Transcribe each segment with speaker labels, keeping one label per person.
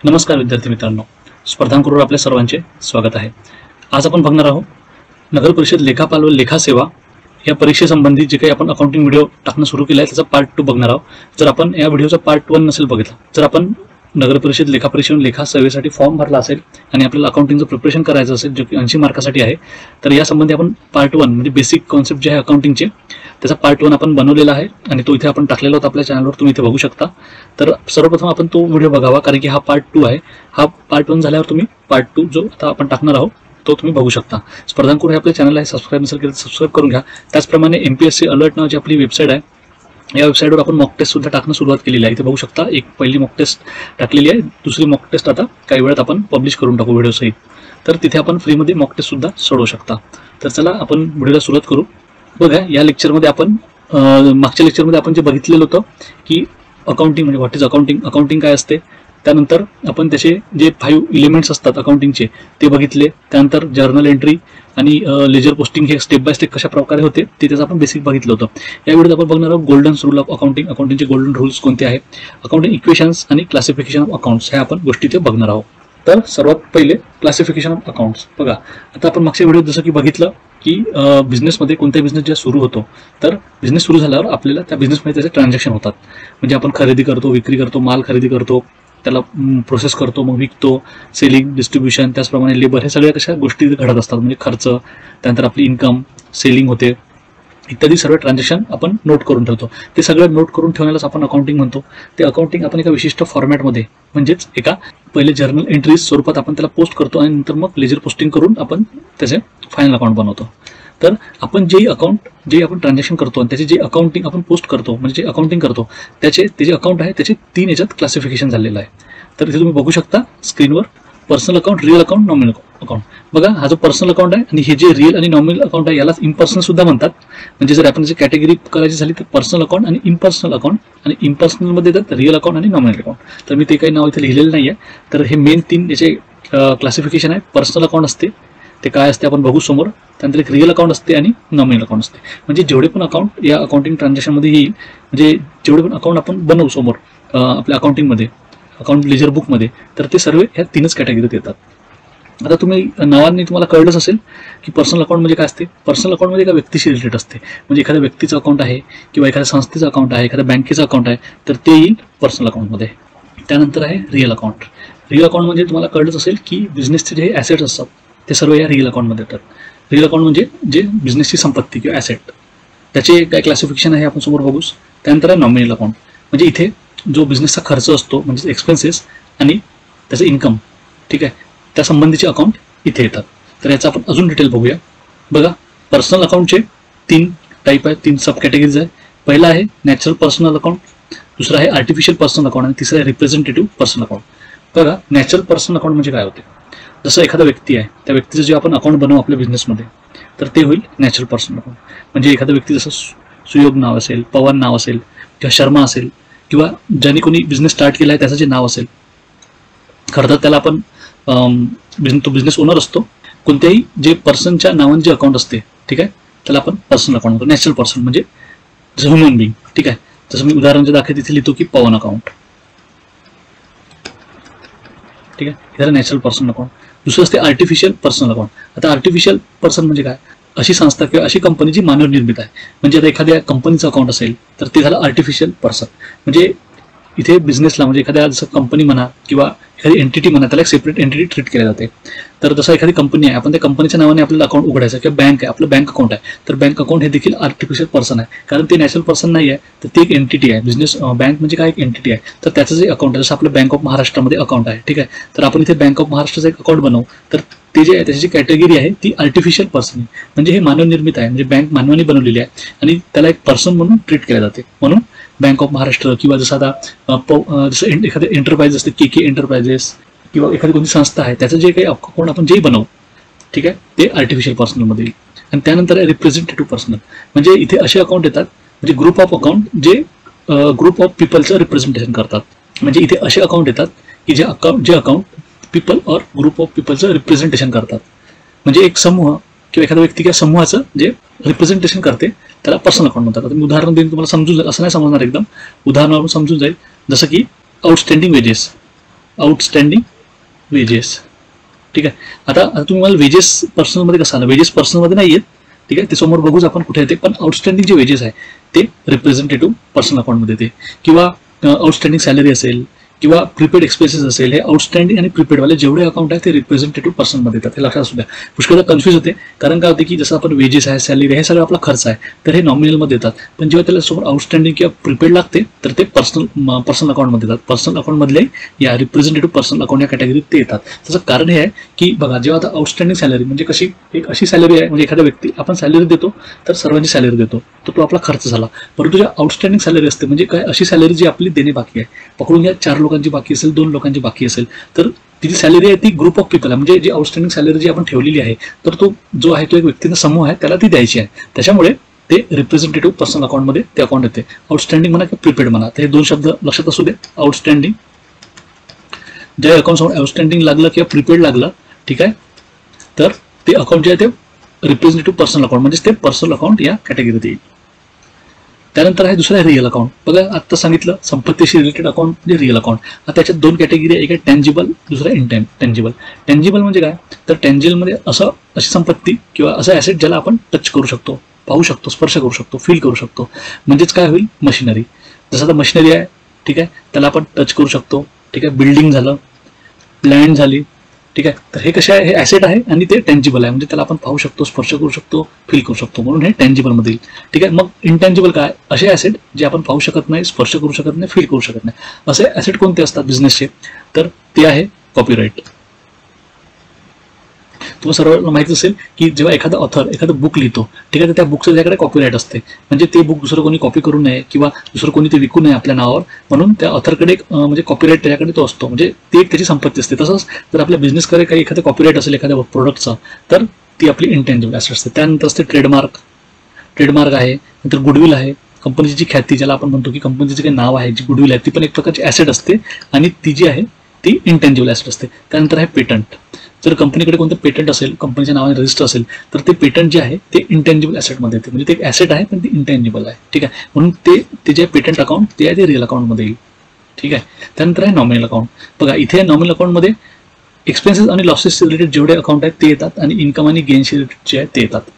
Speaker 1: नमस्कार विद्यार्थी मित्रांनो, स्पर्धांकरूवर आपल्या सर्वांचे स्वागत आहे। आज आपण बघणार आहोत नगर परिषद लेखापाल व लेखा सेवा या परीक्षेसंबंधी जे काही आपण अकाउंटिंग व्हिडिओ टाकणं सुरू केलं आहे त्याचा पार्ट 2 बघणार आहोत। जर आपण या व्हिडिओचा पार्ट 1 नसेल बघितला, जर आपण नगर परिषद लेखा परीक्षा लेखा सेवेसाठी फॉर्म भरला असेल आणि आपल्याला अकाउंटिंगचं प्रिपरेशन करायचं असेल जो की 80 मार्कासाठी आहे, तर यासंबंधी आपण पार्ट 1 म्हणजे बेसिक कॉन्सेप्ट जे आहे अकाउंटिंगचे त्याचा पार्ट 1 आपण बनवलेला आहे आणि तो इथे आपण टाकलेला होता आपल्या चॅनलवर, तुम्ही इथे बघू शकता। तर सर्वप्रथम आपण तो व्हिडिओ बघावा, कारण की हा पार्ट 2 आहे। हा पार्ट 1 झाल्यावर तुम्ही पार्ट 2 जो आता आपण टाकणार आहोत तो तुम्ही बघू शकता। स्पर्धांकूर हे आपल्या चॅनल आहे, सबस्क्राईब नसेल केलं तर सबस्क्राईब करून घ्या। त्याचप्रमाणे MPSC अलर्ट नावाची आपली वेबसाईट आहे, या वेबसाईटवर आपण मॉक टेस्ट सुद्धा टाकणं सुरुवात केलेली आहे। इथे बघू शकता एक पहिली मॉक टेस्ट टाकलेली आहे, दुसरी मॉक टेस्ट आता काही वेळात आपण पब्लिश करून टाकू व्हिडिओ सहित। तर तिथे आपण फ्रीमध्ये मॉक टेस्ट सुद्धा सोडवू शकता। तर चला आपण व्हिडिओला सुरुवात करू। बघा, या लेक्चरमध्ये आपण मागच्या लेक्चरमध्ये आपण जे बघितलेलं होतं की अकाउंटिंग म्हणजे व्हॉट इज अकाउंटिंग, अकाउंटिंग काय असते, त्यानंतर आपण त्याचे जे 5 एलिमेंट्स असतात अकाउंटिंगचे ते बघितले। त्यानंतर जर्नल एंट्री आणि लेजर पोस्टिंग हे स्टेप बाय स्टेप कशा प्रकारे होते ते त्याचं आपण बेसिक बघितलं होतं। या व्हिडिओत आपण बघणार आहोत गोल्डन रूल ऑफ अकाउंटिंग, अकाउंटिंगचे गोल्डन रूल्स कोणते आहेत, अकाउंटिंग इक्वेशन्स आणि क्लासिफिकेशन ऑफ अकाउंट्स ह्या आपण गोष्टी ते बघणार आहोत। तर सर्वात पहिले क्लासिफिकेशन ऑफ अकाउंट्स। बघा, आता आपण मागच्या व्हिडिओत जसं की बघितलं की बिझनेसमध्ये कोणत्या बिझनेस जेव्हा सुरू होतो तर बिझनेस सुरू झाल्यावर आपल्याला त्या बिझनेसमध्ये त्याचे ट्रान्झॅक्शन होतात। म्हणजे आपण खरेदी करतो, विक्री करतो, माल खरेदी करतो, त्याला प्रोसेस करतो, मग विकतो, सेलिंग, डिस्ट्रीब्युशन, त्याचप्रमाणे लेबर, हे सगळ्या कशा गोष्टी घडत असतात। म्हणजे खर्च, त्यानंतर आपली इन्कम, सेलिंग होते, इत्यादी सर्व ट्रान्झॅक्शन आपण नोट करून ठेवतो। ते सगळं नोट करून ठेवण्यालाच आपण अकाउंटिंग म्हणतो। ते अकाउंटिंग आपण एका विशिष्ट फॉर्मॅटमध्ये म्हणजेच एका पहिले जर्नल एंट्रीज स्वरूपात आपण त्याला पोस्ट करतो आणि नंतर मग लेजर पोस्टिंग करून आपण त्याचे फायनल अकाउंट बनवतो। तर आपण जे आपण ट्रान्झॅक्शन करतो आणि त्याचे जे अकाउंटिंग आपण पोस्ट करतो म्हणजे जे अकाउंटिंग करतो त्याचे जे अकाउंट आहे त्याचे 3 याच्यात क्लासिफिकेशन झालेलं आहे। तर इथे तुम्ही बघू शकता स्क्रीनवर personal account, real account, nominal account. बघा, हा जो पर्सनल अकाउंट आहे आणि हे जे रिअल आणि नॉमिनल अकाउंट आहे यालाच इम्पर्सनल सुद्धा म्हणतात। म्हणजे जर आपण त्याची कॅटेगरी करायची झाली तर पर्सनल अकाउंट आणि इम्पर्सनल अकाउंट, आणि इम्पर्सनलमध्ये येतात रिअल अकाउंट आणि नॉमिनल अकाउंट। तर मी ते काही नाव इथे लिहिलेलं नाही आहे। तर हे मेन 3 याचे क्लासिफिकेशन आहे। पर्सनल अकाउंट असते, ते काय असते आपण बघू समोर, त्यानंतर एक रिअल अकाउंट असते आणि नॉमिनल अकाउंट असते। म्हणजे जेवढे पण अकाउंट या अकाउंटिंग ट्रान्झॅक्शनमध्ये येईल, म्हणजे जेवढे पण अकाउंट आपण बनवू समोर आपल्या अकाउंटिंगमध्ये, अकाउंट लेजर बुकमध्ये, तर ते सर्व ह्या 3च कॅटेगरीत येतात। आता तुम्ही नावाने तुम्हाला कळलंच असेल की पर्सनल अकाउंट म्हणजे काय असते। पर्सनल अकाउंट म्हणजे एका व्यक्तीशी रिलेटेड असते। म्हणजे एखाद्या व्यक्तीचं अकाउंट आहे किंवा एखाद्या संस्थेचं अकाउंट आहे, एखाद्या बँकेचं अकाउंट आहे, तर ते येईल पर्सनल अकाउंटमध्ये। त्यानंतर आहे रिअल अकाउंट। रिअल अकाउंट म्हणजे तुम्हाला कळलंच असेल की बिझनेसचे जे ॲसेट्स असतात ते सर्व या रिअल अकाउंटमध्ये येतात। रिअल अकाउंट म्हणजे जे बिझनेसची संपत्ती किंवा ॲसेट, त्याचे काय क्लासिफिकेशन आहे आपण समोर बघूच। त्यानंतर आहे नॉमिनल अकाउंट, म्हणजे इथे जो बिझनेसचा खर्च असतो म्हणजे एक्सपेन्सेस आणि त्याचं इन्कम, ठीक आहे, त्या संबंधीचे अकाउंट इथे येतात। तर याचा आपण अजून डिटेल बघूया। बघा, पर्सनल अकाउंटचे 3 टाईप आहेत, 3 सब कॅटेगरीज आहे। पहिला आहे नॅचरल पर्सनल अकाउंट, दुसरा आहे आर्टिफिशियल पर्सनल अकाउंट आणि तिसरा आहे रिप्रेझेंटेटिव्ह पर्सनल अकाउंट। बघा, नॅचरल पर्सनल अकाउंट म्हणजे काय होते, जसं एखादा व्यक्ती आहे, त्या व्यक्तीचं जे आपण अकाउंट बनवू आपल्या बिझनेसमध्ये तर ते होईल नॅचरल पर्सनल अकाउंट। म्हणजे एखादा व्यक्ती जसं सुयोग नाव असेल, पवन नाव असेल किंवा शर्मा असेल किंवा ज्याने कोणी बिझनेस स्टार्ट केला आहे त्याचं जे नाव असेल, खरं तर त्याला आपण तो बिझनेस ओनर असतो। कोणत्याही जे पर्सनच्या नावाने जे अकाउंट असते, ठीक आहे, त्याला आपण पर्सनल अकाउंट म्हणतो, नॅचरल पर्सन म्हणजे जसं ह्युमन बिंग, ठीक आहे। जसं मी उदाहरण जे दाखवते तिथे लिहितो की पवन अकाउंट, ठीक आहे, हे झालं नॅचरल पर्सनल अकाउंट। दुसरं असते आर्टिफिशियल पर्सनल अकाउंट। आता आर्टिफिशियल पर्सन म्हणजे काय, अशी संस्था किंवा अशी कंपनी जी मानव निर्मित आहे। म्हणजे आता एखाद्या कंपनीचं अकाउंट असेल तर ते झालं आर्टिफिशियल पर्सन। म्हणजे इथे बिझनेसला म्हणजे एखाद्या जसं कंपनी म्हणा किंवा एखादी एंटिटी म्हणा, त्याला एक सेपरेट एंटिटी ट्रीट केली जाते। तर जसं एखादी कंपनी आहे, आपण त्या कंपनीच्या नावाने आपल्याला अकाउंट उघडायचं, किंवा बँक आहे, आपलं बँक अकाउंट आहे, तर बँक अकाउंट हे देखील आर्टिफिशियल पर्सन आहे, कारण ते नॅचरल पर्सन नाही आहे, तर ते एक एंटिटी आहे। बिझनेस बँक म्हणजे काय, एक एंटिटी आहे। तर त्याचं जे अकाउंट आहे, जसं आपलं बँक ऑफ महाराष्ट्रामध्ये अकाउंट आहे, ठीक आहे, तर आपण इथे बँक ऑफ महाराष्ट्राचं एक अकाउंट बनवू तर ते जे आहे त्याची जी कॅटेगरी आहे ती आर्टिफिशियल पर्सन आहे। म्हणजे हे मानव निर्मित आहे, म्हणजे बँक मानवाने बनवलेली आहे आणि त्याला एक पर्सन म्हणून ट्रीट केले जाते। म्हणून बँक ऑफ महाराष्ट्र किंवा जसं आता जसं एखादे एंटरप्राइज असते, के एंटरप्राइजेस, किंवा एखादी कोणती संस्था आहे, त्याचं जे काही अकाउंट आपण जेही बनवू, ठीक आहे, ते आर्टिफिशियल पर्सनलमध्ये येईल। आणि त्यानंतर आहे रिप्रेझेंटेटिव्ह पर्सनल, म्हणजे इथे असे अकाउंट येतात म्हणजे ग्रुप ऑफ अकाउंट जे ग्रुप ऑफ पीपलचं रिप्रेझेंटेशन करतात। म्हणजे इथे असे अकाउंट येतात की जे अकाउंट पीपल और ग्रुप ऑफ पीपलचं रिप्रेझेंटेशन करतात। म्हणजे एक समूह किंवा एखादा व्यक्ती किंवा समूहाचं जे रिप्रेझेंटेशन करते त्याला पर्सनल अकाउंट म्हणतात। आता मी उदाहरण देईन, तुम्हाला समजून जाईल, असं नाही समजणार एकदम, उदाहरणावरून समजून जाईल। जसं की आउटस्टँडिंग वेजेस, आउटस्टँडिंग वेजेस. ठीक आहे. आता तुम्ही मला वेजेस पर्सनलमध्ये कसं आलं, वेजेस पर्सनलमध्ये नाही आहेत. ठीक आहे, ते समोर बघूच आपण कुठे येते. पण आउटस्टँडिंग जे वेजेस आहे ते रिप्रेझेंटेटिव्ह पर्सनल अकाउंटमध्ये येते. किंवा आउटस्टँडिंग सॅलरी असेल किंवा प्रीपेड एक्सपेन्सेस असेल, हे आउटस्टँडिंग आणि प्रीपेडवाले जेवढे अकाउंट आहे ते रिप्रेझेंटेटिव्ह पर्सनमध्ये येतात. हे लक्षात असू द्या. पुष्कळदा कन्फ्यूज होते, कारण काय होते की जसं आपण वेजेस आहे, सॅलरी हे सगळं आपला खर्च आहे, तर हे नॉमिनलमध्ये येतात. पण जेव्हा त्याला समोर आउटस्टँडिंग किंवा प्रीपेड लागते तर ते पर्सनल अकाउंटमध्ये येतात. पर्सनल अकाउंटमधले या रिप्रेझेंटेटिव्ह पर्सनल अकाउंट या कॅटेगरीत ते येतात. त्याचं कारण हे आहे की बघा, जेव्हा आता आउटस्टँडिंग सॅलरी म्हणजे कशी, एक अशी सॅलरी आहे म्हणजे एखाद्या व्यक्ती आपण सॅलरी देतो तर सर्वांची सॅलरी देतो, तर तो आपला खर्च झाला. परंतु ज्या आउटस्टँडिंग सॅलरी असते म्हणजे काय, अशी सॅलरी जी आपली देणे बाकी आहे. पकडून घ्या 4 लोकांची बाकी असेल, 2 लोकांची बाकी असेल, तर ती जी सॅलरी आहे ती ग्रुप ऑफ पीपल आहे. म्हणजे जी आउटस्टँडिंग सॅलरी जी आपण ठेवलेली आहे तर तो जो आहे तो एक व्यक्तीचा समूह आहे, त्याला ती द्यायची आहे. त्याच्यामुळे ते रिप्रेझेंटेटिव्ह पर्सनल अकाउंटमध्ये ते अकाउंट येते. आउटस्टँडिंग म्हणा किंवा प्रीपेड म्हणा, तर हे 2 शब्द लक्षात असू दे. आउटस्टँडिंग, ज्या अकाउंट समोर आउटस्टँडिंग लागलं किंवा प्रीपेड लागलं, ठीक आहे, तर ते अकाउंट जे आहे ते रिप्रेझेंटेटिव्ह पर्सनल अकाउंट म्हणजे ते पर्सनल अकाउंट या कॅटेगरीत येईल. त्यानंतर आहे दुसरा रिअल अकाउंट. बघा आता सांगितलं संपत्तीशी रिलेटेड अकाउंट म्हणजे रिअल अकाउंट. आता त्याच्यात 2 कॅटेगरी आहे, एक आहे टँजिबल, दुसरा इनटँजिबल. टँजिबल म्हणजे काय, तर टँजिबलमध्ये अशी संपत्ती किंवा असं ॲसेट ज्याला आपण टच करू शकतो, पाहू शकतो, स्पर्श करू शकतो, फील करू शकतो. म्हणजेच काय होईल, मशिनरी. जसं आता मशिनरी आहे, ठीक आहे, त्याला आपण टच करू शकतो. ठीक आहे, बिल्डिंग झालं, लँड झाली, ठीक आहे, तर हे कसे आहे, हे ॲसेट आहे आणि ते टँजिबल आहे, म्हणजे त्याला आपण पाहू शकतो, स्पर्श करू शकतो, फील करू शकतो, म्हणून हे टँजिबलमध्ये येईल. ठीक आहे. मग इनटँजिबल काय, असे ॲसेट जे आपण पाहू शकत नाही, स्पर्श करू शकत नाही, फील करू शकत नाही. असे ॲसेट कोणते असतात बिझनेसचे, तर ते आहे कॉपीराईट. तुम्हाला सर्वांना माहिती असेल की जेव्हा एखादा ऑथर एखादं बुक लिहितो, ठीक आहे, तर त्या बुकचं त्याच्याकडे कॉपीराईट असते. म्हणजे ते बुक दुसरं कोणी कॉपी करू नये किंवा दुसरं कोणी ते विकू नये आपल्या नावावर, म्हणून त्या ऑथरकडे म्हणजे कॉपीराईट त्याच्याकडे तो असतो, म्हणजे ती एक त्याची संपत्ती असते. तसंच जर आपल्या बिझनेसकडे काही एखादं कॉपीराईट असेल एखाद्या प्रोडक्टचं, तर ती आपली इनटँजिबल ॲसेट असते. त्यानंतर असते ट्रेडमार्क आहे, नंतर गुडविल आहे, कंपनीची जी ख्याती ज्याला आपण म्हणतो की कंपनीचं जे काही नाव आहे, जी गुडविल आहे, ती पण एक प्रकारची ॲसेट असते आणि ती जी आहे ती इनटँजिबल ॲसेट असते. त्यानंतर आहे पेटंट. जर कंपनीकडे कोणतं पेटंट असेल, कंपनीच्या नावाने रजिस्टर असेल, तर ते पेटंट जे आहे ते इनटँजिबल ॲसेटमध्ये येते. म्हणजे ते एक ॲसेट आहे पण ते इनटँजिबल आहे. ठीक आहे, म्हणून ते जे पेटंट अकाउंट ते आहे ते रिअल अकाउंटमध्ये येईल. ठीक आहे. त्यानंतर आहे नॉमिनल अकाउंट. बघा इथे नॉमिनल अकाउंटमध्ये एक्सपेन्सेस आणि लॉसेस रिलेटेड जेवढे अकाउंट आहेत ते येतात आणि इन्कम आणि गेन्स रिलेटेड जे आहेत ते येतात.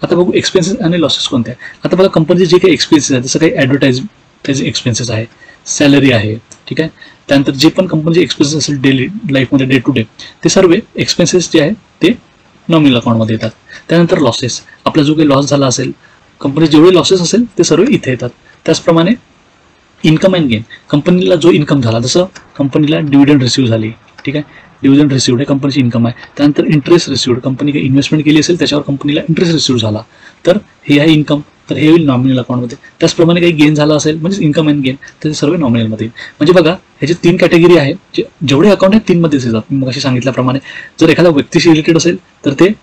Speaker 1: आता बघू एक्सपेन्सेस आणि लॉसेस कोणते आहे. आता बघा कंपनीचे जे काही एक्सपेन्सेस आहेत, जसं काही ॲडव्हर्टाईज एक्सपेन्सेस आहे, सॅलरी आहे, ठीक आहे, त्यानंतर जे पण कंपनीचे एक्सपेन्सेस असेल डेली लाईफमध्ये डे टू डे, ते सर्व एक्सपेन्सेस जे आहेत ते नॉमिनल अकाउंटमध्ये येतात. त्यानंतर लॉसेस, आपला जो काही लॉस झाला असेल, कंपनी जेवढे लॉसेस असेल ते सर्व इथे येतात. त्याचप्रमाणे इन्कम अँड गेन, कंपनीला जो इन्कम झाला, जसं कंपनीला डिव्हिडंड रिसिव्ह झाली, ठीक आहे, डिव्हिडंड रिसिव्ड हे कंपनीची इन्कम आहे. त्यानंतर इंटरेस्ट रिसिव्ड, कंपनी काही इन्व्हेस्टमेंट केली असेल त्याच्यावर कंपनीला इंटरेस्ट रिसिव्ह झाला, तर हे आहे इन्कम, तर हे होईल नॉमिनल अकाउंटमध्ये. त्याचप्रमाणे काही गेन झाला असेल म्हणजे इन्कम अँड गेन, तर ते सर्व नॉमिनलमध्ये येईल. म्हणजे बघा ह्याचे 3 कॅटेगरी आहे, जेवढे अकाउंट आहेत 3 मध्येच येतात. मी मगाशी सांगितल्याप्रमाणे जर एखाद्या व्यक्तीशी रिलेटेड असेल तर ते,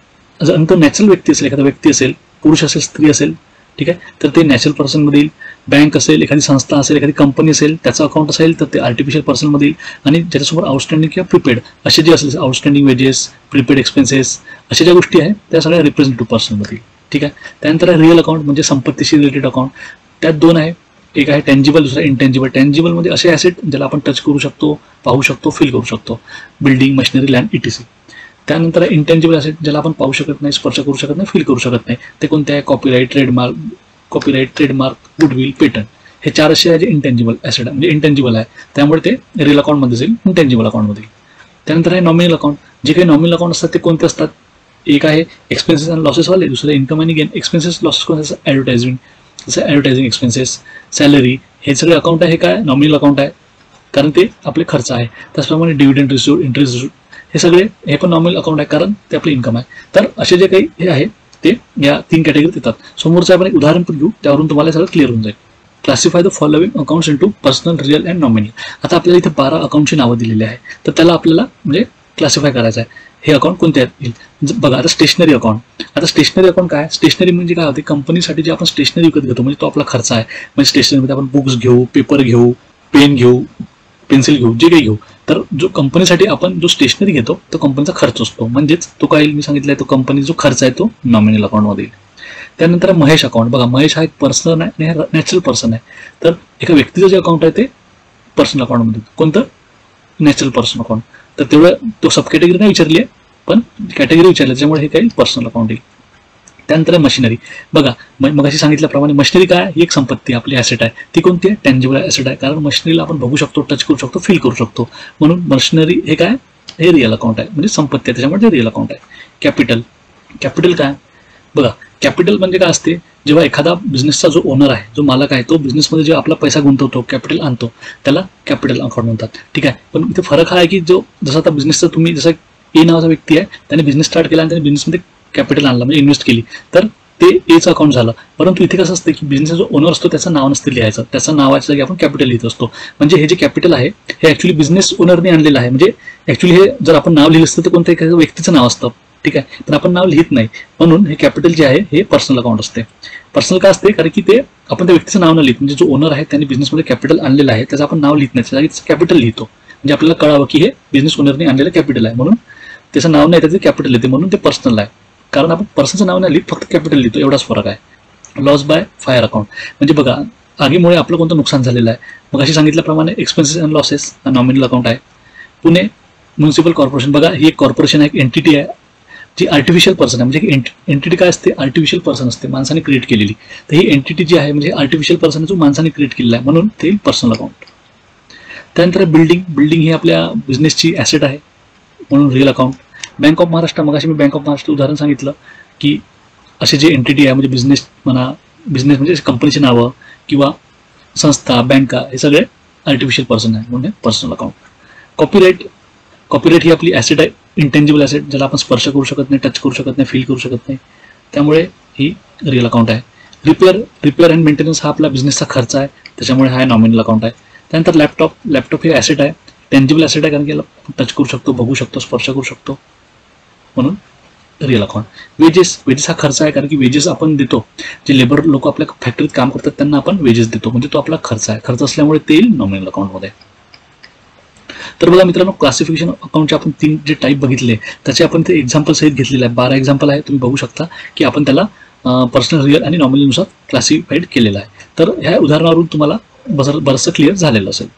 Speaker 1: जर नॅचरल व्यक्ती असेल, एखादा व्यक्ती असेल, पुरुष असेल, स्त्री असेल, ठीक आहे, तर ते नॅचरल पर्सनमध्ये येईल. बँक असेल, एखादी संस्था असेल, एखादी कंपनी असेल, त्याचं अकाउंट असेल तर ते आर्टिफिशियल पर्सनमध्ये येईल. आणि ज्याच्यासमोर आउटस्टँडिंग किंवा प्रीपेड असे जे असेल, आउटस्टँडिंग वेजेस, प्रीपेड एक्सपेन्सेस, अशा ज्या गोष्टी आहेत त्या सगळ्या रिप्रेझेंटेटिव्ह पर्सनमध्ये येईल. ठीक आहे. त्यानंतर रिअल अकाउंट म्हणजे संपत्तीशी रिलेटेड अकाउंट. त्यात 2 आहे, एक आहे टँजिबल, दुसरा इनटँजिबल. टँजिबलमध्ये असे ॲसेट ज्याला आपण टच करू शकतो, पाहू शकतो, फील करू शकतो, बिल्डिंग, मशिनरी, लँड, इटीसी. त्यानंतर इनटँजिबल ॲसेट ज्याला आपण पाहू शकत नाही, स्पर्श करू शकत नाही, फील करू शकत नाही, ते कोणते आहे, ट्रेडमार्क, गुडविल, पेटंट. हे 4 असे आहे जे इनटँजिबल ॲसेट म्हणजे इनटँजिबल आहे, त्यामुळे ते रिअल अकाउंटमध्ये जाईल, इनटँजिबल अकाउंटमध्ये. त्यानंतर आहे नॉमिनल अकाउंट. जे काही नॉमिनल अकाउंट असतात ते कोणते असतात, एक आहे एक्सपेन्सेस आणि लॉसेसवाले, दुसरं इन्कम आणि गेन. एक्सपेन्सेस लॉसेस कोणते असतात, ॲडव्हर्टायझिंग एक्सपेन्सेस, सॅलरी, हे सगळे अकाउंट आहे, हे काय नॉमिनल अकाउंट आहे, कारण ते आपले खर्च आहे. त्याचप्रमाणे डिव्हिडंड रिसिव्ड, इंटरेस्ट रिसिव्ड, हे सगळे हे पण नॉमिनल अकाउंट आहे, कारण ते आपले इन्कम आहे. तर असे जे काही हे आहे ते या 3 कॅटेगरीत येतात. समोरचं आपण एक उदाहरण पण घेऊ, त्यावरून तुम्हाला सगळं क्लिअर होऊन जाईल. Classify the following accounts into personal, real and nominal. आता आपल्याला इथे 12 अकाउंटची नावं दिलेली आहे, तर त्याला आपल्याला म्हणजे क्लासिफाय करायचं आहे. हे अकाउंट कोणते आहेत बघा. आता स्टेशनरी अकाउंट. आता स्टेशनरी अकाउंट काय, स्टेशनरी म्हणजे काय होते, कंपनीसाठी जे आपण स्टेशनरी विकत घेतो म्हणजे तो आपला खर्च आहे. म्हणजे स्टेशनरीमध्ये आपण बुक्स घेऊ, पेपर घेऊ, पेन घेऊ, पेन्सिल घेऊ, जे काही घेऊ, तर जो कंपनीसाठी आपण जो स्टेशनरी घेतो तो कंपनीचा खर्च असतो. म्हणजेच तो काय मी सांगितलंय, तो कंपनी जो खर्च आहे तो नॉमिनल अकाउंटमध्ये येईल. त्यानंतर महेश अकाउंट. बघा महेश हा एक पर्सनल आहे आणि नॅचरल पर्सन आहे, तर एका व्यक्तीचं जे अकाउंट आहे ते पर्सनल अकाउंटमध्ये. कोणतं, नॅचरल पर्सन अकाउंट. तर तेवढं तो सब कॅटेगरी नाही विचारली आहे, पण कॅटेगरी विचारली, त्याच्यामुळे हे काही पर्सनल अकाउंट येईल. त्यानंतर मशिनरी. बघा मग अशी सांगितल्याप्रमाणे मशिनरी काय ही एक संपत्ती आपली ॲसेट आहे. ती कोणती आहे? टँजिबल ॲसेट आहे. कारण मशिनरीला आपण बघू शकतो, टच करू शकतो, फील करू शकतो. म्हणून मशिनरी हे काय, हे रिअल अकाउंट आहे, म्हणजे संपत्ती आहे, त्याच्यामुळे ते रिअल अकाउंट आहे. कॅपिटल. कॅपिटल काय? बघा कॅपिटल म्हणजे काय असते, जेव्हा एखादा बिझनेसचा जो ओनर आहे, जो मालक आहे, तो बिझनेसमध्ये जेव्हा आपला पैसा गुंतवतो, कॅपिटल आणतो, त्याला कॅपिटल अकाउंट म्हणतात. ठीक आहे. पण इथे फरक हा आहे की जो जसा आता बिझनेसचा तुम्ही जसा ए नावाचा व्यक्ती आहे, त्याने बिझनेस स्टार्ट केला आणि त्याने बिझनेसमध्ये कॅपिटल आणला म्हणजे इन्व्हेस्ट केली, तर ते एचं अकाउंट झालं. परंतु इथे कसं असतं की बिझनेसचा जो ओनर असतो त्याचं नाव नसते लिहायचं, त्याचं नावाच्या जागी आपण कॅपिटल लिहित असतो. म्हणजे हे जे कॅपिटल आहे हे ऍक्च्युली बिझनेस ओनरने आणलेलं आहे. म्हणजे ऍक्च्युली हे जर आपण नाव लिहिलं असतं तर कोणत्या एखाद्या व्यक्तीचं नाव असतं. ठीक आहे. पण आपण नाव लिहित नाही, म्हणून हे कॅपिटल जे आहे हे पर्सनल अकाउंट असते. पर्सनल का असते? कारण की ते आपण त्या व्यक्तीचं नाव न लिहित, म्हणजे जो ओनर आहे त्यांनी बिझनेसमध्ये कॅपिटल आणलेलं आहे त्याचं आपण नाव लिहित नाही, त्याच्या जागी कॅपिटल लिहितो. म्हणजे आपल्याला कळावं की हे बिझनेस ओनरने आणलेलं कॅपिटल आहे, म्हणून त्याचं नाव नाही त्याचं कॅपिटल लिहिते, म्हणून ते पर्सनल आहे. कारण आपण पर्सनचं नाव नाही लिहित, फक्त कॅपिटल लिहितो, एवढाच फरक आहे. लॉस बाय फायर अकाउंट म्हणजे बघा आगीमुळे आपलं कोणतं नुकसान झालेलं आहे. मग अशी सांगितल्याप्रमाणे एक्सपेन्सेस अँड लॉसेस हा नॉमिनल अकाउंट आहे. Pune municipal corporation. बघा ही एक कॉर्पोरेशन आहे, एक एंटिटी आहे जी आर्टिफिशियल पर्सन आहे. म्हणजे एंटिटी काय असते? आर्टिफिशियल पर्सन असते, माणसाने क्रिएट केलेली. तर ही एंटिटी जी आहे म्हणजे आर्टिफिशियल पर्सन जो माणसाने क्रिएट केलेला आहे, म्हणून ते पर्सनल अकाउंट. त्यानंतर बिल्डिंग. बिल्डिंग ही आपल्या बिझनेसची ॲसेट आहे, म्हणून real account. Bank of Maharashtra. मग अशी मी बँक ऑफ महाराष्ट्र उदाहरण सांगितलं की असे जे एंटिटी आहे म्हणजे बिझनेस म्हणा, बिझनेस म्हणजे कंपनीची नावं किंवा संस्था, बँका, हे सगळे आर्टिफिशियल पर्सन आहे, म्हणजे पर्सनल अकाउंट. कॉपीराईट. कॉपीराईट ही आपली ॲसेट आहे, इंटेंजिबल ॲसेट, ज्याला आपण स्पर्श करू शकत नाही, टच करू शकत नाही, फील करू शकत नाही, त्यामुळे ही रिअल अकाउंट आहे. रिपेअर अँड मेंटेनन्स हा आपला बिझनेसचा खर्च आहे, त्याच्यामुळे हा नॉमिनल अकाउंट आहे. त्यानंतर लॅपटॉप. लॅपटॉप हे ॲसेट आहे, टेंजिबल ॲसेट आहे, कारण की याला टच करू शकतो, बघू शकतो, स्पर्श करू शकतो, म्हणून रिअल अकाउंट. वेजेस. वेजेस हा खर्च आहे, कारण की वेजेस आपण देतो, जे लेबर लोक आपल्या फॅक्टरीत काम करतात त्यांना आपण वेजेस देतो, म्हणजे तो आपला खर्च आहे. खर्च असल्यामुळे ते येईल नॉमिनल अकाउंटमध्ये. तर बघा मित्रांनो, क्लासिफिकेशन अकाउंटचे आपण 3 जे टाईप बघितले त्याचे आपण ते एक्झाम्पल सहित घेतलेले आहे. 12 एक्झाम्पल आहे, तुम्ही बघू शकता की आपण त्याला पर्सनल, रिअल आणि नॉमिनलनुसार क्लासिफाईड केलेलं आहे. तर ह्या उदाहरणावरून तुम्हाला बरंचसं क्लिअर झालेलं असेल.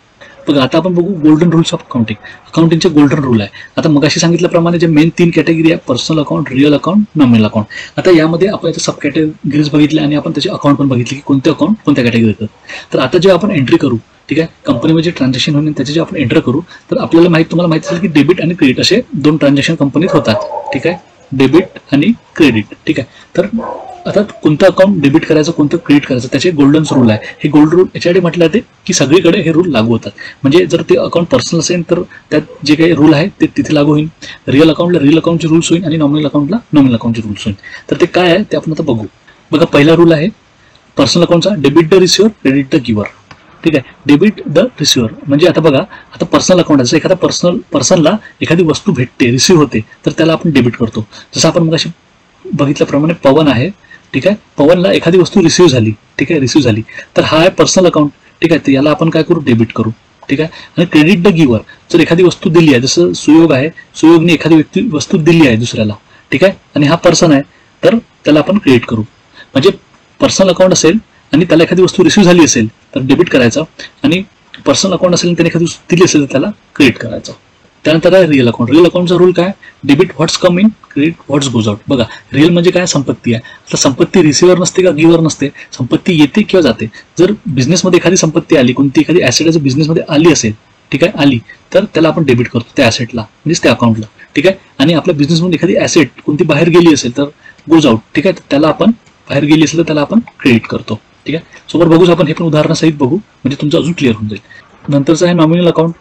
Speaker 1: बघा आता आपण बघू गोल्डन रूल्स ऑफ अकाउंटिंग. अकाउंटिंगचे गोल्डन रूल आहे. आता मगाशी सांगितल्याप्रमाणे जे मेन 3 कॅटेगरी आहे, personal account, real account, nominal account. आता यामध्ये आपण याच्या सब कॅटेगरीज बघितल्या आणि आपण त्याचे अकाउंट पण बघितले की कोणते अकाउंट कोणत्या कॅटेगरी येतात. तर आता जेव्हा आपण एंट्री करू, ठीक आहे, कंपनीमध्ये ट्रान्झॅक्शन होईल त्याचे जे आपण एंटर करू, तर आपल्याला तुम्हाला माहिती असेल की डेबिट आणि क्रेडिट असे 2 ट्रान्झॅक्शन कंपनीत होतात. ठीक आहे, डेबिट आणि क्रेडिट. ठीक आहे. तर आता कोणतं अकाउंट डेबिट करायचं, कोणतं क्रेडिट करायचं, त्याचे गोल्डन रूल आहे. हे गोल्डन रूल याच्यासाठी म्हटलं जाते की सगळीकडे हे रूल लागू होतात. म्हणजे जर ते अकाउंट पर्सनल असेल तर त्यात जे काही रूल आहे ते तिथे लागू होईल. रिअल अकाउंटला रिअल अकाउंटचे रूल्स होईल आणि नॉमिनल अकाउंटला नॉमिनल अकाउंटचे रूल्स होईल. तर ते काय आहे ते आपण आता बघू. बघा पहिला रूल आहे पर्सनल अकाउंटचा, debit the receiver, credit the giver. ठीक आहे, डेबिट द रिसिव्हर म्हणजे आता बघा, आता पर्सनल अकाउंट आहे, जसं एखादा पर्सनला एखादी वस्तू भेटते, रिसिव्ह होते, तर त्याला आपण डेबिट करतो. जसं आपण मग अशी बघितल्याप्रमाणे पवन आहे. ठीक आहे, पवनला एखादी वस्तू रिसिव्ह झाली. ठीक आहे, रिसिव्ह झाली, तर हा आहे पर्सनल अकाउंट. ठीक आहे, तर याला आपण काय करू, डेबिट करू. ठीक आहे. आणि क्रेडिट द गिव्हर, जर एखादी वस्तू दिली आहे, जसं सुयोग आहे, सुयोगने एखादी वस्तू दिली आहे दुसऱ्याला, ठीक आहे, आणि हा पर्सन आहे, तर त्याला आपण क्रेडिट करू. म्हणजे पर्सनल अकाउंट असेल आणि त्याला एखादी वस्तू रिसिव्ह झाली असेल तर डेबिट करायचं, आणि पर्सनल अकाउंट असेल आणि त्याने एखादी वस्तू दिली असेल तर त्याला क्रेडिट करायचं. त्यानंतर आहे रिअल अकाउंट. रिअल अकाउंटचा रूल काय, debit what's come in, credit what's goes out. बघा रिअल म्हणजे काय, संपत्ती आहे. आता संपत्ती रिसिव्हर नसते का गिव्हर नसते, संपत्ती येते किंवा जाते. जर बिझनेसमध्ये एखादी संपत्ती आली, कोणती एखादी ॲसेट जर बिझनेसमध्ये आली असेल, ठीक आहे, आली, तर त्याला आपण डेबिट करतो त्या ॲसेटला, म्हणजेच त्या अकाउंटला. ठीक आहे. आणि आपल्या बिझनेसमध्ये एखादी ॲसेट कोणती बाहेर गेली असेल तर गोज आउट. ठीक आहे, त्याला आपण बाहेर गेली असेल तर त्याला आपण क्रेडिट करतो. ठीक आहे. सोबत बघूच आपण, हे पण उदाहरणासहित बघू म्हणजे तुमचं अजून क्लिअर होऊन जाईल. नंतरचं आहे नॉमिनल अकाउंट.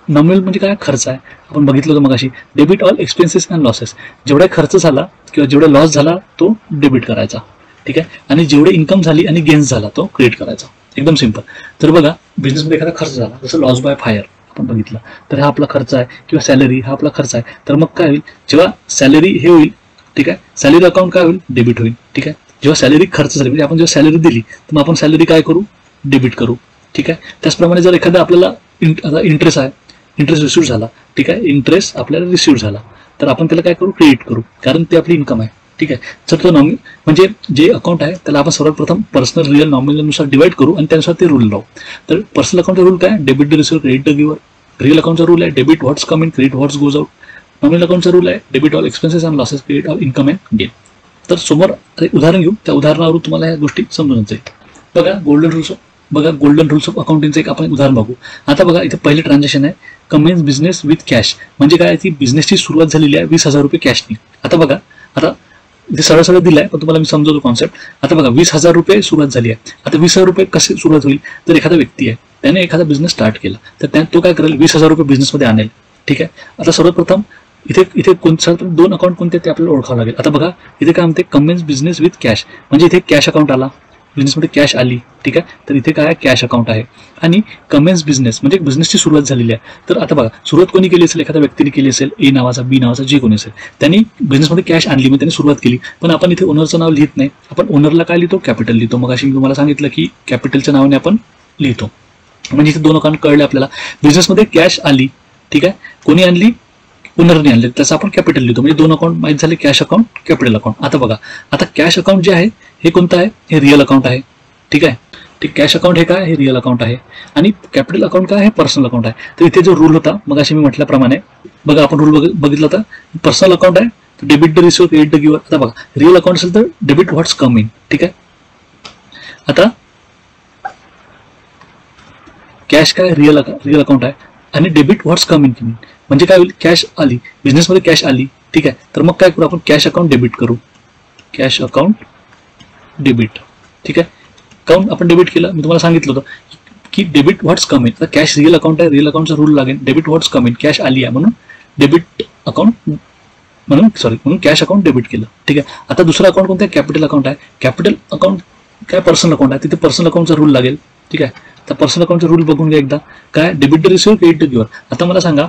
Speaker 1: नॉमिनल म्हणजे काय, खर्च आहे. आपण बघितलं होतं मगाशी, debit all expenses and losses. जेवढा खर्च झाला किंवा जेवढा लॉस झाला तो डेबिट करायचा. ठीक आहे. आणि जेवढे इन्कम झाली आणि गेन्स झाला तो क्रेडिट करायचा. एकदम सिंपल. तर बघा बिझनेसमध्ये एखादा खर्च झाला, जसं लॉस बाय फायर आपण बघितलं, तर हा आपला खर्च आहे, किंवा सॅलरी हा आपला खर्च आहे. तर मग काय होईल, जेव्हा सॅलरी हे होईल, ठीक आहे, सॅलरी अकाउंट काय होईल, डेबिट होईल. ठीक आहे. जेव्हा सॅलरी खर्च झाली, म्हणजे आपण जेव्हा सॅलरी दिली तर मग आपण सॅलरी काय करू, डेबिट करू. ठीक आहे. त्याचप्रमाणे जर एखादा आपल्याला इंटरेस्ट आहे, इंटरेस्ट रिसिव्ह झाला, ठीक आहे, इंटरेस्ट आपल्याला रिसिव्ह झाला, तर आपण त्याला काय करू, क्रेडिट करू, कारण ते आपली इन्कम आहे. ठीक आहे. तर तो म्हणजे जे अकाउंट आहे त्याला आपण सर्वप्रथम पर्सनल, रिअल, नॉमिनलनुसार डिवाइड करू आणि त्यानुसार ते रूल लावू. तर पर्सनल अकाउंटचा रूल काय, debit the receiver, credit the giver. Real अकाउंटचा रूल आहे debit what's come in, credit what's goes out. Nominal अकाउंटचा रूल आहे debit all expenses and losses, credit all income and gain. तर समोर एक उदाहरण घेऊ, त्या उदाहरणावरून तुम्हाला ह्या गोष्टी समजून जाईल. बघा गोल्डन रूल्स ऑफ अकाउंटिंगचं एक आपण उदाहरण बघू. आता बघा इथे पहिले ट्रान्झॅक्शन आहे कमेन्स बिझनेस विथ कॅश. म्हणजे काय, ती बिझनेसची सुरुवात झालेली आहे 20,000 रुपये कॅशनी. आता बघा, आता इथे सरळ दिलाय पण तुम्हाला मी समजवतो कॉन्सेप्ट. आता बघा 20,000 रुपये सुरुवात झाली आहे. आता 20,000 रुपये कसे सुरुवात होईल, तर एखादा व्यक्ती आहे त्याने एखादा बिझनेस स्टार्ट केला, तर तो काय करेल 20,000 रुपये बिझनेसमध्ये आणेल. ठीक आहे. आता सर्वप्रथम इथे कोणत्या दोन अकाउंट कोणते ते आपल्याला ओळखावं लागेल. आता बघा इथे काय म्हणते कमेन्स बिझनेस विथ कॅश, म्हणजे इथे कॅश अकाउंट आला, बिझनेसमध्ये कॅश आली. ठीक आहे. तर इथे काय कॅश अकाउंट आहे. आणि कमेन्स बिझनेस म्हणजे बिझनेसची सुरुवात झालेली आहे. तर आता बघा सुरुवात कोणी केली असेल, एखाद्या व्यक्तीने केली असेल, ए नावाचा बी नावाचा जे कोणी असेल, त्यांनी बिझनेसमध्ये कॅश आणली, मग त्यांनी सुरुवात केली. पण आपण इथे ओनरचं नाव लिहित नाही, आपण ओनरला काय लिहितो, कॅपिटल लिहितो. मग अशी मी तुम्हाला सांगितलं की कॅपिटलच्या नावाने आपण लिहितो. म्हणजे इथे दोन अकाउंट कळले आपल्याला. बिझनेसमध्ये कॅश आली, ठीक आहे, कोणी आणली, ओनरने आणले, त्याचं आपण कॅपिटल लिहितो. म्हणजे दोन अकाउंट माहीत झाले, कॅश अकाउंट, कॅपिटल अकाउंट. आता बघा, आता कॅश अकाउंट जे आहे हे कोणतं आहे, हे रिअल अकाउंट आहे. ठीक आहे. ठीक, कॅश अकाउंट हे काय, हे रिअल अकाउंट आहे. आणि कॅपिटल अकाउंट काय, हे पर्सनल अकाउंट आहे. तर इथे जो रूल होता मग असे मी म्हटल्याप्रमाणे, बघा आपण रूल बघितला होता, पर्सनल अकाउंट आहे debit the receive, credit the giver. आता बघा रिअल अकाउंट असेल तर डेबिट व्हॉट्स कम इन. ठीक आहे. आता कॅश काय, रिअल अकाउंट आहे आणि डेबिट व्हॉट्स कम इन. म्हणजे काय होईल, कॅश आली, बिझनेसमध्ये कॅश आली. ठीक आहे. तर मग काय करू आपण, कॅश अकाउंट डेबिट करू, कॅश अकाउंट डेबिट. ठीक आहे. अकाउंट आपण डेबिट केलं, मी तुम्हाला सांगितलं होतं की डेबिट व्हॉट्स कम इन. तर कॅश रिअल अकाउंट आहे, रिअल अकाउंटचा रूल लागेल, debit what's come in, cash आली आहे म्हणून डेबिट अकाउंट, म्हणून कॅश अकाउंट डेबिट केलं. ठीक आहे. आता दुसरं अकाउंट कोणतं आहे, कॅपिटल अकाउंट आहे. कॅपिटल अकाउंट काय, पर्सनल अकाउंट आहे, तिथे पर्सनल अकाउंटचा रूल लागेल. ठीक आहे. तर पर्सनल अकाउंटचा रूल बघून घ्या एकदा. काय, debit the receive, credit the giver. आता मला सांगा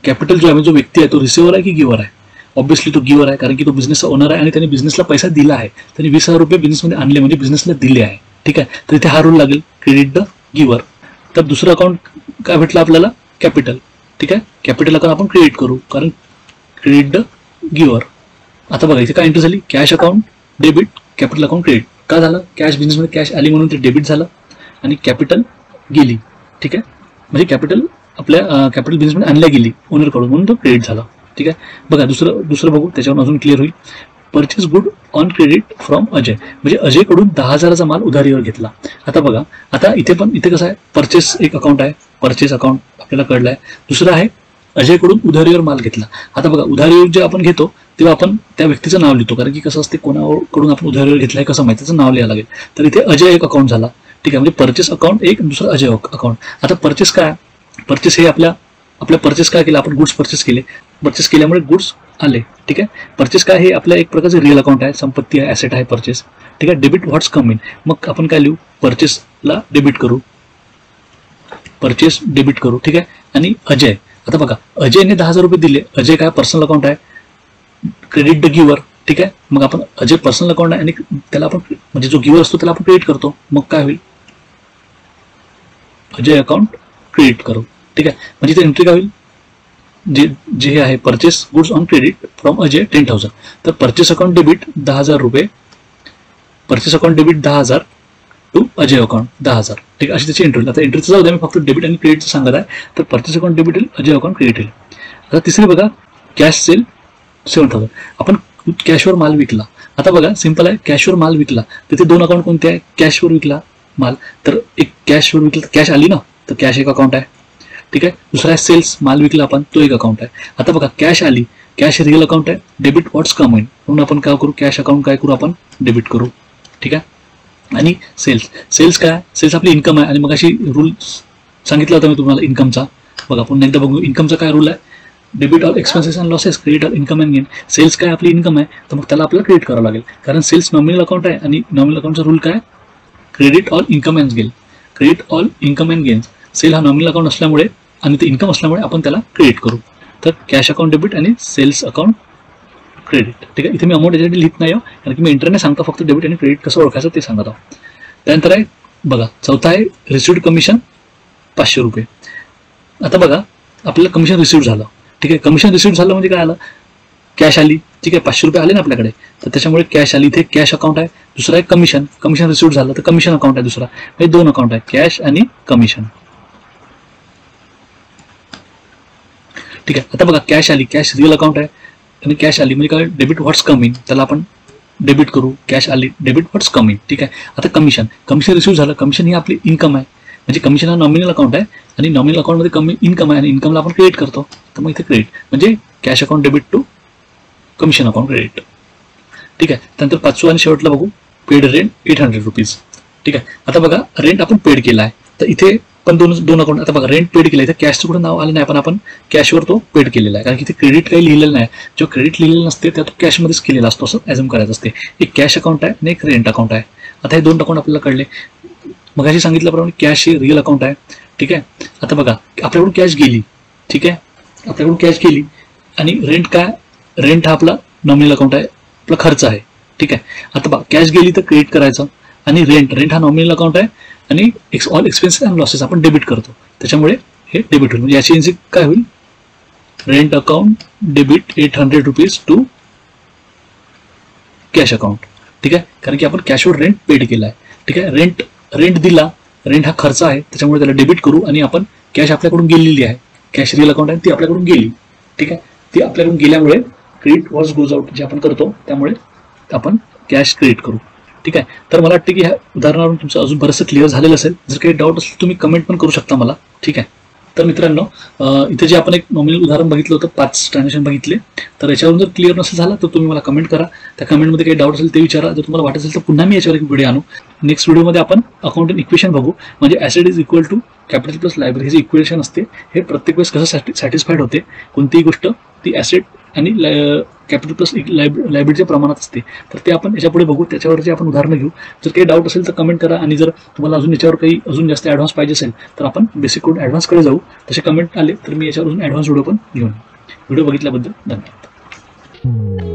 Speaker 1: कॅपिटल जो आहे, जो व्यक्ती आहे तो रिसिव्हर आहे की गिव्हर आहे. ऑब्व्हियसली तो गिव्हर आहे, कारण की तो बिझनेसचा ओनर आहे आणि त्याने बिझनेसला पैसा दिला आहे. त्याने 20,000 रुपये बिझनेसमध्ये आणले म्हणजे बिझनेसला दिले आहे. ठीक आहे. तर इथे हा रूल लागेल, क्रेडिट द गिव्हर. तर दुसरं अकाउंट काय भेटलं आपल्याला, कॅपिटल. ठीक आहे. कॅपिटल अकाउंट आपण क्रेडिट करू, कारण क्रेडिट द गिव्हर. आता बघा इथे काय एंट्री झाली, cash account debit, capital account credit. का झालं, कॅश बिझनेसमध्ये कॅश आली म्हणून ते डेबिट झालं आणि कॅपिटल गेली. ठीक आहे. म्हणजे कॅपिटल आपल्या कॅपिटल बिझनेसमध्ये आणल्या गेली ओनरकडून म्हणून तो क्रेडिट झाला. ठीक आहे. बघा दुसरं बघू, त्याच्यावर अजून क्लिअर होईल. Purchase good on credit from Ajay, म्हणजे अजयकडून 10,000चा माल उधारीवर घेतला. आता बघा, आता इथे कसं आहे, परचेस एक अकाउंट आहे, परचेस अकाउंट आपल्याला कळलं आहे. दुसरं आहे अजयकडून उधारीवर माल घेतला. आता बघा उधारीवर जे आपण घेतो तेव्हा आपण त्या व्यक्तीचं नाव लिहितो, कारण की कसं असते, कोणाकडून आपण उधारीवर घेतलं आहे कसं माहिती, त्याचं नाव लिहावं लागेल. तर इथे अजय एक अकाउंट झाला. ठीक आहे. म्हणजे परचेस अकाउंट एक, दुसरं अजय अकाउंट. आता परचेस काय, परचेस हे आपल्या परचेस काय केलं आपण, गुड्स परचेस केले, परचेस केल्यामुळे गुड्स आले. ठीक आहे. परचेस काय, हे आपल्या एक प्रकारचे रिअल अकाउंट आहे, संपत्ती आहे, ॲसेट आहे परचेस. ठीक आहे. डेबिट व्हॉट्स कम इन, मग आपण काय लिहू, परचेसला डेबिट करू, परचेस डेबिट करू. ठीक आहे. आणि अजय, आता बघा अजयने 10,000 रुपये दिले, अजय काय पर्सनल अकाउंट आहे, क्रेडिट द गिव्हर. ठीक आहे. मग आपण अजय पर्सनल अकाउंट आहे आणि त्याला आपण म्हणजे जो गिव्हर असतो त्याला आपण क्रेडिट करतो. मग काय होईल, अजय अकाउंट क्रेडिट करू. ठीक आहे. म्हणजे ते एंट्री काय होईल, जे आहे purchase goods on credit from Ajay 10,000. तर परचेस अकाउंट डेबिट 10,000 रुपये, purchase account debit 10,000 to Ajay account 10,000. ठीक आहे. अशी त्याची एंट्री होईल. आता एंट्रीचं जाऊ द्या, मी फक्त डेबिट आणि क्रेडिटचं सांगत आहे. तर परचेस अकाउंट डेबिट येईल, अजय अकाउंट क्रेडिट येईल. आता तिसरी बघा, कॅश सेल 7,000. आपण कॅशवर माल विकला. आता बघा सिंपल आहे, कॅशवर माल विकला, तिथे दोन अकाउंट कोणते आहे, कॅशवर विकला माल, तर एक कॅशवर विकला, कॅश आली ना, तर कॅश एक अकाउंट आहे. ठीक आहे. दुसरा आहे सेल्स, माल विकला आपण, तो एक अकाउंट आहे. आता बघा कॅश आली, कॅश रिअल अकाउंट आहे, डेबिट व्हॉट्स कम इन, म्हणून आपण काय करू, कॅश अकाउंट काय करू, आपण डेबिट करू. ठीक आहे. आणि सेल्स काय, सेल्स आपली इन्कम आहे. आणि मग अशी रूल सांगितला होता मी तुम्हाला इन्कमचा. बघा आपण एकदा बघू, इन्कमचा काय रूल आहे, debit all expenses and losses, credit all income and gain. Sales काय आपली इन्कम आहे, तर मग त्याला आपल्याला क्रेडिट करावं लागेल, कारण सेल्स नॉमिनल अकाउंट आहे आणि नॉमिनल अकाउंटचा रूल काय, credit all income and gain. Credit all income and gain, sale हा नॉमिनल अकाउंट असल्यामुळे आणि ते इन्कम असल्यामुळे आपण त्याला क्रेडिट करू. तर कॅश अकाउंट डेबिट आणि सेल्स अकाउंट क्रेडिट. ठीक आहे. इथे मी अमाऊंट याच्यासाठी लिहित नाही आहो, कारण की मी इंटरने सांगतो, फक्त डेबिट आणि क्रेडिट कसं ओळखायचं ते सांगत आहो. त्यानंतर आहे बघा, चौथा आहे रिसिव्ड कमिशन 500 रुपये. आता बघा आपल्याला कमिशन रिसिव्ह झालं. ठीक आहे. कमिशन रिसिव्ह झालं म्हणजे काय आलं, कॅश आली. ठीक आहे. 500 रुपये आले ना आपल्याकडे, तर त्याच्यामुळे कॅश आली. इथे कॅश अकाउंट आहे. दुसरा आहे कमिशन रिसिव्ह झालं तर कमिशन अकाउंट आहे दुसरा. हे दोन अकाउंट आहे, कॅश आणि कमिशन. ठीक आहे. आता बघा कॅश आली, कॅश रिअल अकाउंट आहे आणि कॅश आली म्हणजे काय, डेबिट व्हॉट्स कमिंग, त्याला आपण डेबिट करू. कॅश आली, डेबिट व्हॉट्स कमिंग. ठीक आहे. आता कमिशन रिसिव्ह झालं. कमिशन ही आपली इन्कम आहे, म्हणजे कमिशन हा नॉमिनल अकाउंट आहे आणि नॉमिनल अकाउंटमध्ये इन्कम आहे आणि इन्कमला आपण क्रेडिट करतो. तर मग इथे क्रेडिट म्हणजे cash account debit to commission account credit. ठीक आहे. त्यानंतर पाचवं आणि शेवटला बघू, पेड रेंट 800 रुपीज. ठीक आहे. आता बघा रेंट आपण पेड केला आहे, तर इथे पण दोन अकाउंट. आता बघा रेंट पेड केलं, इथे कॅशचं कुठं नाव आलं नाही, पण आपण कॅशवर तो पेड केलेला आहे, कारण की इथे क्रेडिट काही लिहिलेलं नाही. जो क्रेडिट लिहिलेलं नसते त्या तो कॅशमध्येच केलेला असतो असं ॲझ्युम करायचं असते. एक कॅश अकाउंट आहे आणि एक रेंट अकाउंट आहे. आता हे दोन अकाउंट आपल्याला कळले. मगाशी सांगितल्याप्रमाणे कॅश हे रिअल अकाउंट आहे. ठीक आहे. आता बघा आपल्याकडून कॅश गेली. ठीक आहे. आपल्याकडून कॅश गेली आणि रेंट काय, रेंट हा आपला नॉमिनल अकाउंट आहे, आपला खर्च आहे. ठीक आहे. आता बघा कॅश गेली तर क्रेडिट करायचं आणि रेंट हा नॉमिनल अकाउंट आहे आणि ऑल एक्सपेन्सेस अँड लॉसेस आपण डेबिट करतो, त्याच्यामुळे हे डेबिट होईल. म्हणजे याची एनसी काय होईल, rent account debit 800 rupees to cash account. ठीक आहे. कारण की आपण कॅशवर रेंट पेड केला आहे. ठीक आहे. रेंट दिला, रेंट हा खर्च आहे, त्याच्यामुळे त्याला डेबिट करू आणि आपण कॅश आपल्याकडून गेलेली आहे, कॅश रिअल अकाउंट आहे ती आपल्याकडून गेली. ठीक आहे. ती आपल्याकडून गेल्यामुळे क्रेडिट वॉज गोज आउट जे आपण करतो, त्यामुळे आपण कॅश क्रेडिट करू. ठीक आहे. तर मला वाटतं की ह्या उदाहरणावरून तुमचं अजून बरंचसं क्लिअर झालेलं असेल. जर काही डाऊट असेल तुम्ही कमेंट पण करू शकता मला. ठीक आहे. तर मित्रांनो, इथे जे आपण एक नॉमिनल उदाहरण बघितलं होतं, 5 ट्रान्झॅक्शन बघितले, तर याच्यावरून जर क्लिअर नसेल झाला तर तुम्ही मला कमेंट करा. त्या कमेंटमध्ये काही डाऊट असेल ते विचारा. जर तुम्हाला वाटत असेल तर पुन्हा मी याच्यावर एक व्हिडिओ आणू. नेक्स्ट व्हिडिओमध्ये आपण अकाउंटिंग इक्वेशन बघू, म्हणजे asset is equal to capital plus liability. हे जे इक्वेशन असते हे प्रत्येक वेळेस कसं सॅटिस्फाईड होते, कोणतीही गोष्ट ती ॲसेट आणि कॅपिटल प्लस लायबिलिटीच्या प्रमाणात असते. तर ते आपण याच्यापुढे बघू, त्याच्यावरची आपण उदाहरणं घेऊ. जर काही डाऊट असेल तर कमेंट करा आणि जर तुम्हाला अजून याच्यावर काही अजून जास्त ॲडव्हान्स पाहिजे असेल तर आपण बेसिक कडून ॲडव्हान्सकडे जाऊ. तसे कमेंट आले तर मी याच्यावर अजून ॲडव्हान्स व्हिडिओ पण घेऊन. व्हिडिओ बघितल्याबद्दल धन्यवाद.